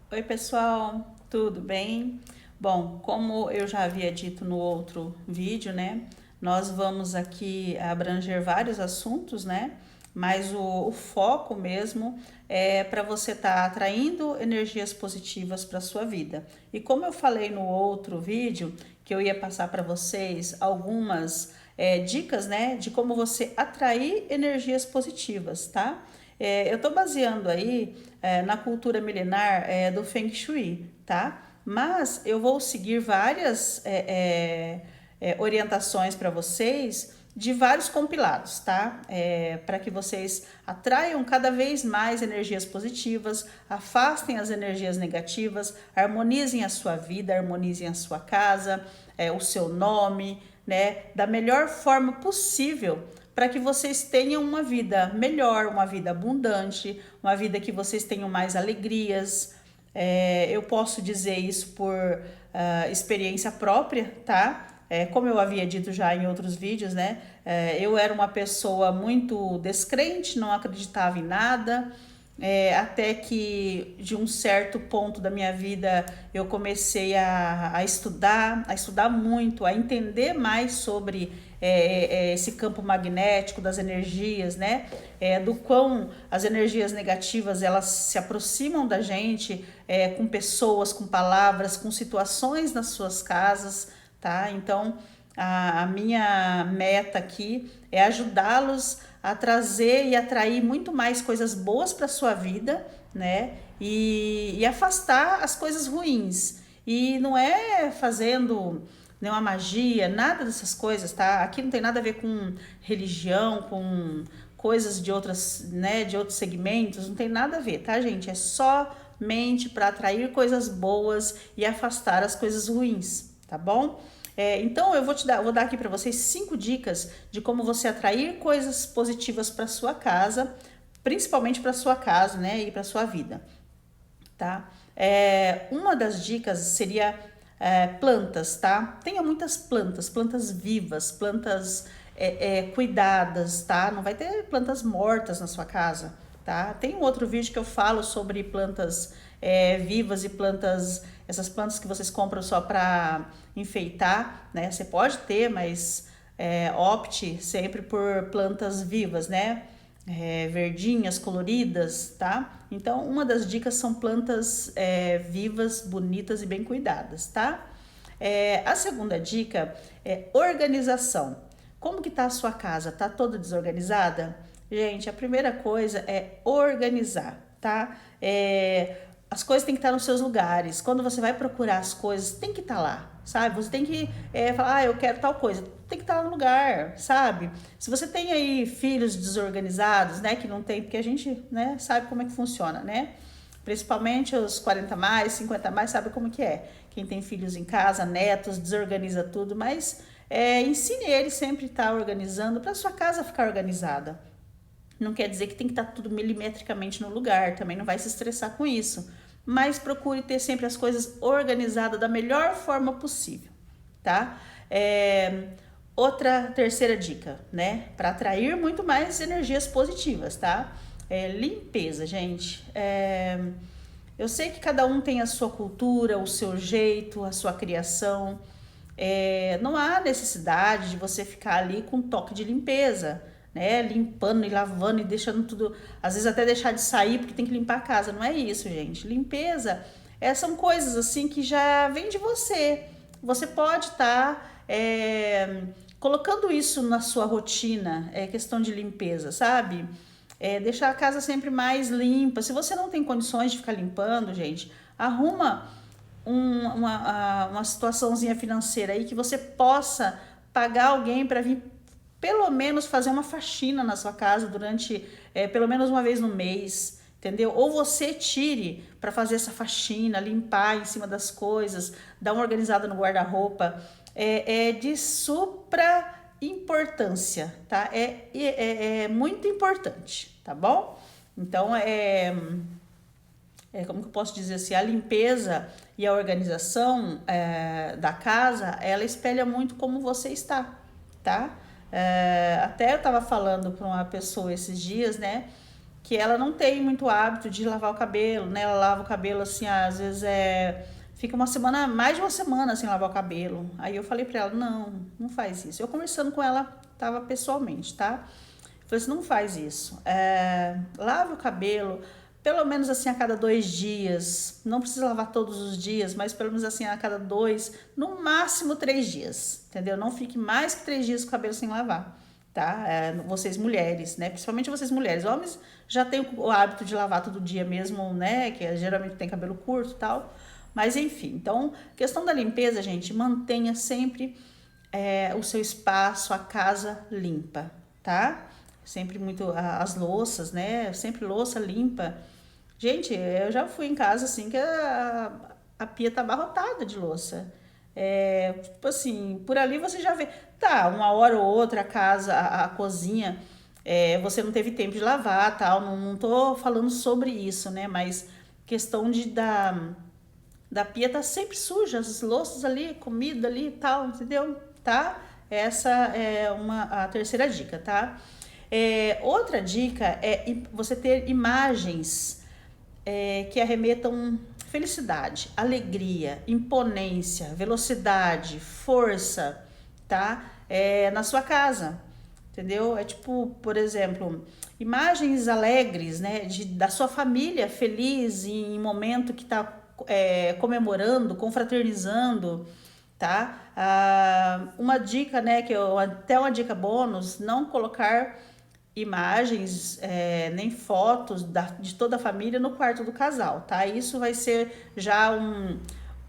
Oi, pessoal, tudo bem? Bom, como eu já havia dito no outro vídeo, né? Nós vamos aqui abranger vários assuntos, né? Mas o foco mesmo é para você estar atraindo energias positivas para sua vida. E como eu falei no outro vídeo, que eu ia passar para vocês algumas dicas, né, de como você atrair energias positivas, tá? Eu estou baseando aí na cultura milenar do Feng Shui, tá? Mas eu vou seguir várias orientações para vocês de vários compilados, tá? Para que vocês atraiam cada vez mais energias positivas, afastem as energias negativas, harmonizem a sua vida, harmonizem a sua casa, o seu nome, né? Da melhor forma possível para que vocês tenham uma vida melhor, uma vida abundante, uma vida que vocês tenham mais alegrias. Eu posso dizer isso por experiência própria, tá? Como eu havia dito já em outros vídeos, né? Eu era uma pessoa muito descrente, não acreditava em nada. Até que de um certo ponto da minha vida eu comecei a estudar muito, a entender mais sobre esse campo magnético das energias, né? Do quão as energias negativas elas se aproximam da gente com pessoas, com palavras, com situações nas suas casas, tá? Então a minha meta aqui é ajudá-los a trazer e atrair muito mais coisas boas para sua vida, né? E afastar as coisas ruins. E não é fazendo nenhuma magia, nada dessas coisas, tá? Aqui não tem nada a ver com religião, com coisas de outras, né, de outros segmentos, não tem nada a ver, tá, gente? É somente para atrair coisas boas e afastar as coisas ruins, tá bom? Então eu vou dar aqui para vocês 5 dicas de como você atrair coisas positivas para sua casa, principalmente para sua casa, né, e para sua vida, tá? Uma das dicas seria plantas, tá? Tenha muitas plantas, plantas vivas, plantas cuidadas, tá? Não vai ter plantas mortas na sua casa, tá? Tem um outro vídeo que eu falo sobre plantas vivas e plantas, essas plantas que vocês compram só para enfeitar, né? Você pode ter, mas opte sempre por plantas vivas, né? Verdinhas, coloridas, tá? Então, uma das dicas são plantas vivas, bonitas e bem cuidadas, tá? A segunda dica é organização. Como que tá a sua casa? Tá toda desorganizada? Gente, a primeira coisa é organizar, tá? As coisas têm que estar nos seus lugares. Quando você vai procurar as coisas, tem que estar lá, sabe? Você tem que falar, eu quero tal coisa. Tem que estar no lugar, sabe? Se você tem aí filhos desorganizados, né? Que não tem, porque a gente, né, sabe como é que funciona, né? Principalmente os 40 mais, 50 mais, sabe como que é. Quem tem filhos em casa, netos, desorganiza tudo, mas ensine eles sempre a estar organizando para sua casa ficar organizada. Não quer dizer que tem que estar tudo milimetricamente no lugar, também não vai se estressar com isso. Mas procure ter sempre as coisas organizadas da melhor forma possível, tá? Outra terceira dica, né? Para atrair muito mais energias positivas, tá? Limpeza, gente. Eu sei que cada um tem a sua cultura, o seu jeito, a sua criação. Não há necessidade de você ficar ali com toque de limpeza, né? Limpando e lavando e deixando tudo. Às vezes até deixar de sair porque tem que limpar a casa. Não é isso, gente. Limpeza são coisas assim que já vem de você. Você pode estar colocando isso na sua rotina, questão de limpeza, sabe? Deixar a casa sempre mais limpa. Se você não tem condições de ficar limpando, gente, arruma uma situaçãozinha financeira aí que você possa pagar alguém para vir pelo menos fazer uma faxina na sua casa durante pelo menos uma vez no mês, entendeu? Ou você tire para fazer essa faxina, limpar em cima das coisas, dar uma organizada no guarda-roupa. É de supra importância, tá? É muito importante, tá bom? Então, como que eu posso dizer assim, a limpeza e a organização da casa, ela espelha muito como você está, tá? Até eu estava falando para uma pessoa esses dias, né? que ela não tem muito hábito de lavar o cabelo, né? Ela lava o cabelo assim, às vezes fica uma semana, mais de uma semana sem lavar o cabelo. Aí eu falei pra ela, não faz isso. Eu conversando com ela, tava pessoalmente, tá? Eu falei assim, não faz isso. Lave o cabelo, pelo menos assim a cada 2 dias. Não precisa lavar todos os dias, mas pelo menos assim a cada 2, no máximo 3 dias, entendeu? Não fique mais que 3 dias com o cabelo sem lavar. Tá? Vocês mulheres, né? Principalmente vocês mulheres. Homens já têm o hábito de lavar todo dia mesmo, né? Que geralmente tem cabelo curto e tal. Mas enfim, então, questão da limpeza, gente, mantenha sempre o seu espaço, a casa limpa, tá? Sempre muito as louças, né? Sempre louça limpa. Gente, eu já fui em casa assim que a pia tá abarrotada de louça. Tipo assim, por ali você já vê. Tá, uma hora ou outra a casa, a cozinha, você não teve tempo de lavar, tal. Não tô falando sobre isso, né? Mas questão da pia tá sempre suja, as louças ali, comida ali e tal, entendeu? Tá? Essa é a terceira dica, tá? Outra dica é você ter imagens que arremetam felicidade, alegria, imponência, velocidade, força, tá? Na sua casa, entendeu? É tipo, por exemplo, imagens alegres, né? Da sua família feliz em momento que tá comemorando, confraternizando, tá? Uma dica, né? Até uma dica bônus, não colocar imagens, nem fotos de toda a família no quarto do casal, tá? Isso vai ser já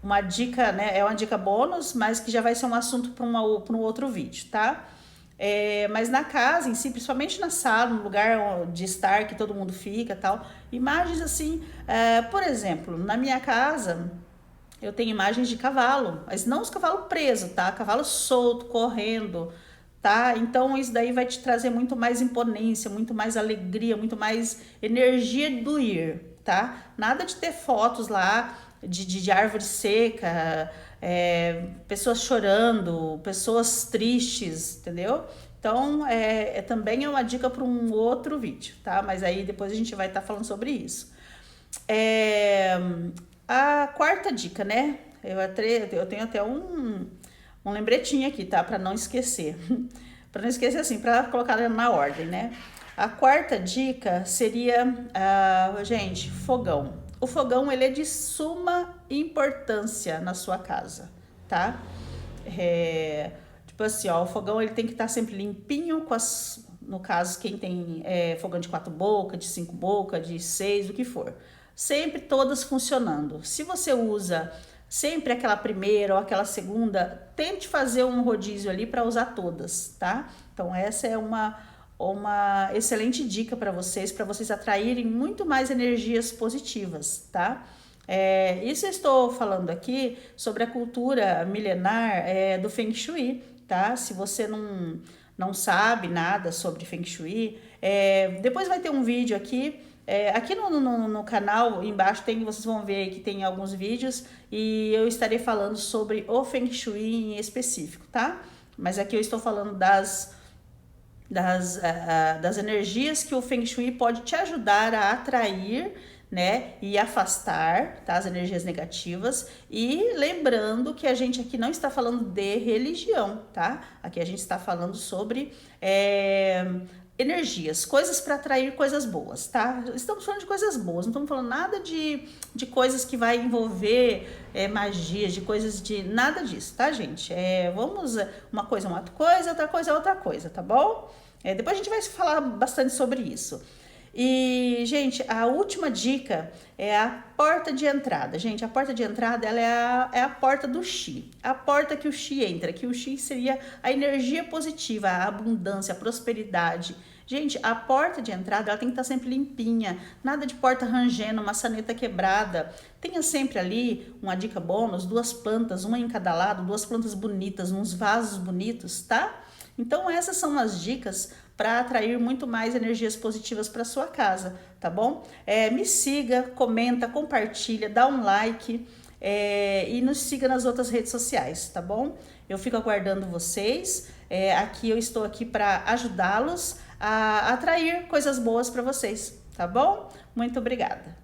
uma dica, né? É uma dica bônus, mas que já vai ser um assunto para um outro vídeo, tá? Mas na casa em si, principalmente na sala, no lugar de estar que todo mundo fica, tal, imagens assim, por exemplo, na minha casa eu tenho imagens de cavalo, mas não os cavalos presos, tá? Cavalo solto, correndo, tá? Então isso daí vai te trazer muito mais imponência, muito mais alegria, muito mais energia do ir, tá? Nada de ter fotos lá de árvore seca, pessoas chorando, pessoas tristes, entendeu? Então, também é uma dica para um outro vídeo, tá? Mas aí depois a gente vai estar falando sobre isso. A quarta dica, né? Eu tenho até um lembretinho aqui, tá? Para não esquecer. Para não esquecer assim, para colocar na ordem, né? A quarta dica seria, gente, fogão. O fogão, ele é de suma importância na sua casa, tá? Tipo assim, ó, o fogão ele tem que estar sempre limpinho, no caso, quem tem fogão de 4 bocas, de 5 bocas, de 6, o que for. Sempre todas funcionando. Se você usa sempre aquela primeira ou aquela segunda, tente fazer um rodízio ali para usar todas, tá? Então essa é uma excelente dica para vocês atraírem muito mais energias positivas, tá? Isso eu estou falando aqui sobre a cultura milenar do Feng Shui, tá? Se você não sabe nada sobre Feng Shui, depois vai ter um vídeo aqui. Aqui no canal, embaixo vocês vão ver que tem alguns vídeos e eu estarei falando sobre o Feng Shui em específico, tá? Mas aqui eu estou falando das energias que o Feng Shui pode te ajudar a atrair, né, e afastar, tá, as energias negativas. E lembrando que a gente aqui não está falando de religião, tá? Aqui a gente está falando sobre energias, coisas para atrair coisas boas, tá? Estamos falando de coisas boas, não estamos falando nada de coisas que vai envolver magia, de coisas de nada disso, tá, gente? Uma coisa é uma coisa, outra coisa é outra coisa, tá bom? Depois a gente vai falar bastante sobre isso. E, gente, a última dica é a porta de entrada. Gente, a porta de entrada ela é a porta do Xi. A porta que o Xi entra, que o Xi seria a energia positiva, a abundância, a prosperidade. Gente, a porta de entrada ela tem que estar sempre limpinha, nada de porta rangendo, maçaneta quebrada. Tenha sempre ali, uma dica bônus, 2 plantas, uma em cada lado, 2 plantas bonitas, uns vasos bonitos, tá? Então essas são as dicas para atrair muito mais energias positivas para sua casa, tá bom? Me siga, comenta, compartilha, dá um like e nos siga nas outras redes sociais, tá bom? Eu fico aguardando vocês. Eu estou aqui para ajudá-los a atrair coisas boas para vocês, tá bom? Muito obrigada.